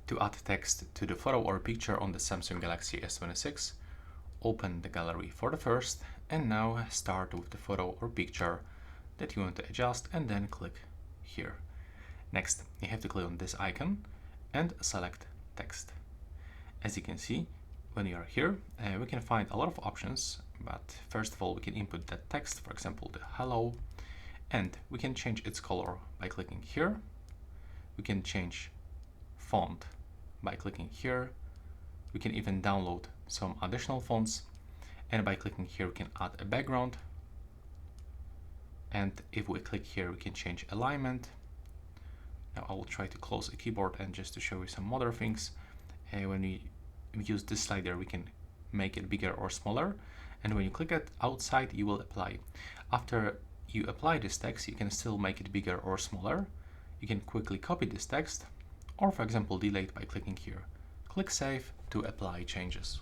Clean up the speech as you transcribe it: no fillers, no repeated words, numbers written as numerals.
To add text to the photo or picture on the Samsung Galaxy S26, open the gallery for the first, and now start with the photo or picture that you want to adjust, and then click here. Next, you have to click on this icon and select text. As you can see, when you are here, we can find a lot of options, but first of all, we can input that text, for example, the hello, and we can change its color by clicking here. We can change font by clicking here. We can even download some additional fonts, and by clicking here, we can add a background. And if we click here, we can change alignment. Now I will try to close a keyboard and just to show you some other things. When we use this slider, we can make it bigger or smaller. And when you click it outside, you will apply. After you apply this text, you can still make it bigger or smaller. You can quickly copy this text, or for example, delete by clicking here. Click Save to apply changes.